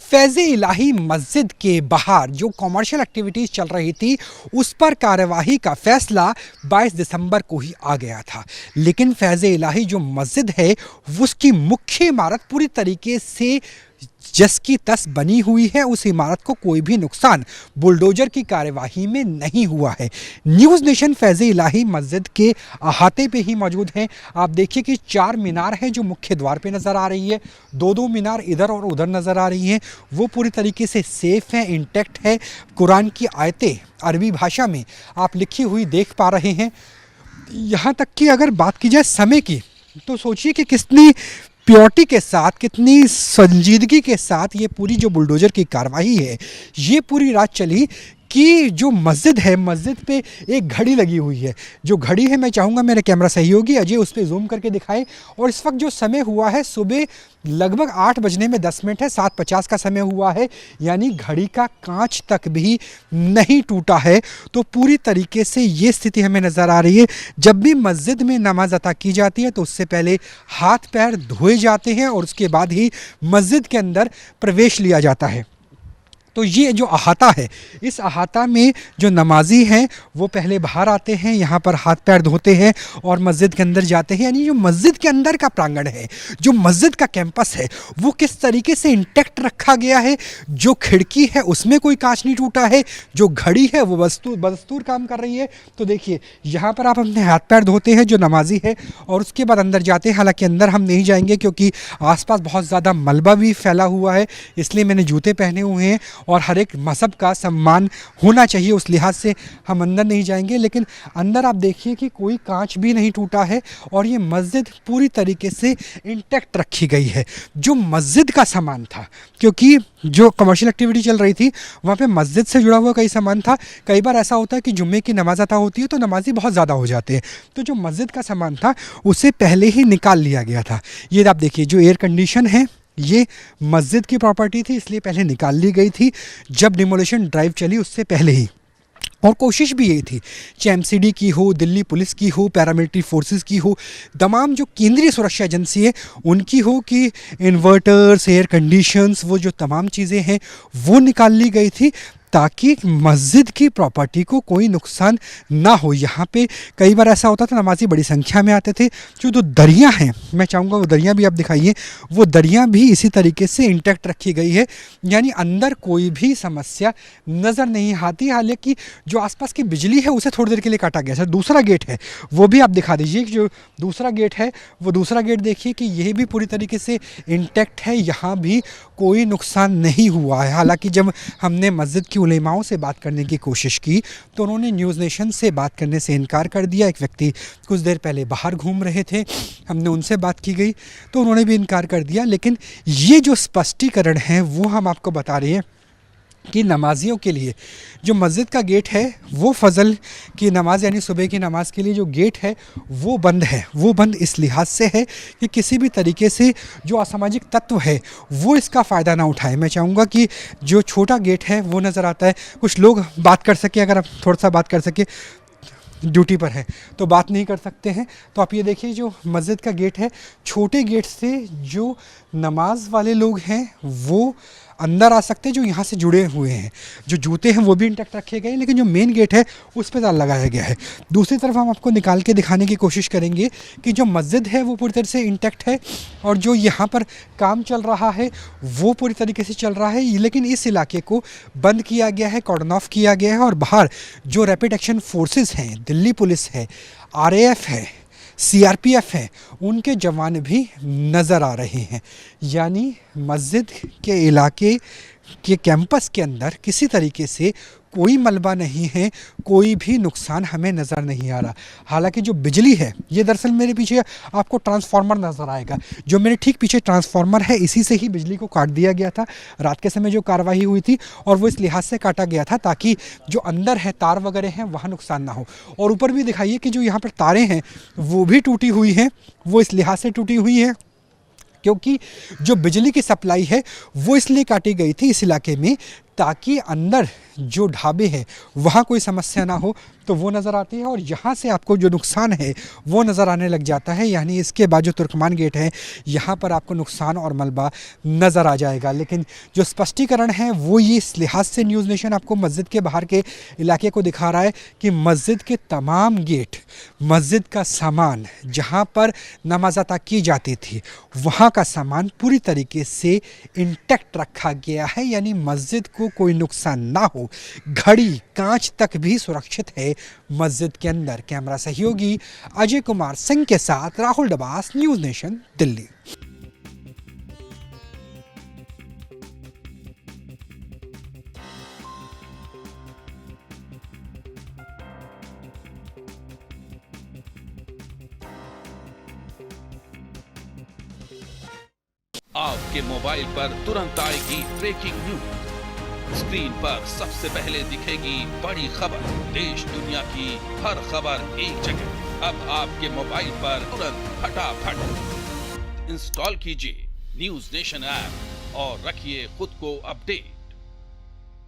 फैज़ इलाही मस्जिद के बाहर जो कॉमर्शियल एक्टिविटीज़ चल रही थी उस पर कार्यवाही का फैसला 22 दिसंबर को ही आ गया था। लेकिन फैज़ इलाही जो मस्जिद है उसकी मुख्य इमारत पूरी तरीके से जस की तस बनी हुई है। उस इमारत को कोई भी नुकसान बुलडोजर की कार्यवाही में नहीं हुआ है। न्यूज़ नेशन फैज़ इलाही मस्जिद के अहाते पे ही मौजूद हैं। आप देखिए कि 4 मीनार हैं जो मुख्य द्वार पे नज़र आ रही है, दो मीनार इधर और उधर नज़र आ रही हैं। वो पूरी तरीके से सेफ है, इंटैक्ट है। कुरान की आयतें अरबी भाषा में आप लिखी हुई देख पा रहे हैं। यहाँ तक कि अगर बात की जाए समय की, तो सोचिए कि कितनी प्योरिटी के साथ, कितनी संजीदगी के साथ ये पूरी जो बुलडोज़र की कार्रवाई है ये पूरी रात चली कि जो मस्जिद है, मस्जिद पे एक घड़ी लगी हुई है। जो घड़ी है, मैं चाहूँगा मेरा कैमरा सहयोगी अजय उस पर जूम करके दिखाए। और इस वक्त जो समय हुआ है सुबह लगभग 8 बजने में 10 मिनट है, 7:50 का समय हुआ है, यानी घड़ी का कांच तक भी नहीं टूटा है। तो पूरी तरीके से ये स्थिति हमें नज़र आ रही है। जब भी मस्जिद में नमाज अता की जाती है तो उससे पहले हाथ पैर धोए जाते हैं और उसके बाद ही मस्जिद के अंदर प्रवेश लिया जाता है। तो ये जो अहाता है, इस अहाता में जो नमाजी हैं वो पहले बाहर आते हैं, यहाँ पर हाथ पैर धोते हैं और मस्जिद के अंदर जाते हैं। यानी जो मस्जिद के अंदर का प्रांगण है, जो मस्जिद का कैंपस है, वो किस तरीके से इंटैक्ट रखा गया है। जो खिड़की है उसमें कोई कांच नहीं टूटा है, जो घड़ी है वो बदस्तूर काम कर रही है। तो देखिए यहाँ पर आप अपने हाथ पैर धोते हैं जो नमाजी है और उसके बाद अंदर जाते हैं। हालांकि अंदर हम नहीं जाएंगे क्योंकि आसपास बहुत ज़्यादा मलबा भी फैला हुआ है, इसलिए मैंने जूते पहने हुए हैं और हर एक मज़हब का सम्मान होना चाहिए, उस लिहाज से हम अंदर नहीं जाएंगे। लेकिन अंदर आप देखिए कि कोई कांच भी नहीं टूटा है और ये मस्जिद पूरी तरीके से इंटैक्ट रखी गई है। जो मस्जिद का सामान था, क्योंकि जो कमर्शियल एक्टिविटी चल रही थी वहाँ पे मस्जिद से जुड़ा हुआ कई सामान था। कई बार ऐसा होता है कि जुम्मे की नमाज अता होती है तो नमाजी बहुत ज़्यादा हो जाते हैं, तो जो मस्जिद का सामान था उसे पहले ही निकाल लिया गया था। ये आप देखिए जो एयर कंडीशन है ये मस्जिद की प्रॉपर्टी थी, इसलिए पहले निकाल ली गई थी जब डिमोलिशन ड्राइव चली उससे पहले ही। और कोशिश भी यही थी, चाहे एमसीडी की हो, दिल्ली पुलिस की हो, पैरामिलिट्री फोर्सेस की हो, तमाम जो केंद्रीय सुरक्षा एजेंसी है उनकी हो, कि इन्वर्टर्स, एयर कंडीशंस, वो जो तमाम चीज़ें हैं वो निकाल ली गई थी ताकि मस्जिद की प्रॉपर्टी को कोई नुकसान ना हो। यहाँ पे कई बार ऐसा होता था नमाजी बड़ी संख्या में आते थे। जो दरियाँ हैं, मैं चाहूँगा वो दरियाँ भी आप दिखाइए, वो दरियाँ भी इसी तरीके से इंटैक्ट रखी गई है, यानी अंदर कोई भी समस्या नज़र नहीं आती। हालांकि जो आसपास की बिजली है उसे थोड़ी देर के लिए काटा गया है। दूसरा गेट है वो भी आप दिखा दीजिए, जो दूसरा गेट है वो दूसरा गेट देखिए कि यह भी पूरी तरीके से इंटैक्ट है, यहाँ भी कोई नुकसान नहीं हुआ है। हालांकि जब हमने मस्जिद की उलेमाओं से बात करने की कोशिश की तो उन्होंने न्यूज़ नेशन से बात करने से इनकार कर दिया। एक व्यक्ति कुछ देर पहले बाहर घूम रहे थे, हमने उनसे बात की गई तो उन्होंने भी इनकार कर दिया। लेकिन ये जो स्पष्टीकरण है वो हम आपको बता रहे हैं कि नमाजियों के लिए जो मस्जिद का गेट है वो फजल की नमाज यानी सुबह की नमाज के लिए जो गेट है वो बंद है। वो बंद इस लिहाज से है कि किसी भी तरीके से जो असामाजिक तत्व है वो इसका फ़ायदा ना उठाए। मैं चाहूँगा कि जो छोटा गेट है वो नज़र आता है, कुछ लोग बात कर सके, अगर आप थोड़ा सा बात कर सके, ड्यूटी पर है तो बात नहीं कर सकते हैं। तो आप ये देखिए जो मस्जिद का गेट है, छोटे गेट से जो नमाज वाले लोग हैं वो अंदर आ सकते हैं, जो यहाँ से जुड़े हुए हैं। जो जूते हैं वो भी इंटैक्ट रखे गए, लेकिन जो मेन गेट है उस पर ताला लगाया गया है। दूसरी तरफ हम आपको निकाल के दिखाने की कोशिश करेंगे कि जो मस्जिद है वो पूरी तरह से इंटैक्ट है और जो यहाँ पर काम चल रहा है वो पूरी तरीके से चल रहा है। लेकिन इस इलाके को बंद किया गया है, कॉर्डन ऑफ किया गया है और बाहर जो रैपिड एक्शन फोर्सेस हैं, दिल्ली पुलिस है, आरएएफ है, सीआरपीएफ है, उनके जवान भी नज़र आ रहे हैं। यानी मस्जिद के इलाके के कैंपस के अंदर किसी तरीके से कोई मलबा नहीं है, कोई भी नुकसान हमें नज़र नहीं आ रहा। हालांकि जो बिजली है, ये दरअसल मेरे पीछे आपको ट्रांसफार्मर नज़र आएगा, जो मेरे ठीक पीछे ट्रांसफार्मर है, इसी से ही बिजली को काट दिया गया था रात के समय जो कार्रवाई हुई थी, और वो इस लिहाज से काटा गया था ताकि जो अंदर है तार वगैरह हैं वहाँ नुकसान ना हो। और ऊपर भी दिखाइए कि जो यहाँ पर तारें हैं वो भी टूटी हुई हैं, वो इस लिहाज से टूटी हुई है क्योंकि जो बिजली की सप्लाई है वो इसलिए काटी गई थी इस इलाके में ताकि अंदर जो ढाबे हैं वहाँ कोई समस्या ना हो, तो वो नज़र आती है और यहाँ से आपको जो नुकसान है वो नज़र आने लग जाता है। यानी इसके बाद जो तुर्कमान गेट है यहाँ पर आपको नुकसान और मलबा नज़र आ जाएगा। लेकिन जो स्पष्टीकरण है वो ये इस लिहाज से न्यूज़ नेशन आपको मस्जिद के बाहर के इलाके को दिखा रहा है कि मस्जिद के तमाम गेट, मस्जिद का सामान, जहाँ पर नमाज अता की जाती थी वहाँ का सामान पूरी तरीके से इंटैक्ट रखा गया है। यानी मस्जिद को कोई नुकसान ना हो, घड़ी कांच तक भी सुरक्षित है मस्जिद के अंदर। कैमरा सहयोगी अजय कुमार सिंह के साथ राहुल डबास, न्यूज़ नेशन, दिल्ली। आपके मोबाइल पर तुरंत आएगी ब्रेकिंग न्यूज। स्क्रीन पर सबसे पहले दिखेगी बड़ी खबर। देश दुनिया की हर खबर एक जगह। अब आपके मोबाइल पर तुरंत फटाफट इंस्टॉल कीजिए न्यूज़ नेशन ऐप और रखिए खुद को अपडेट।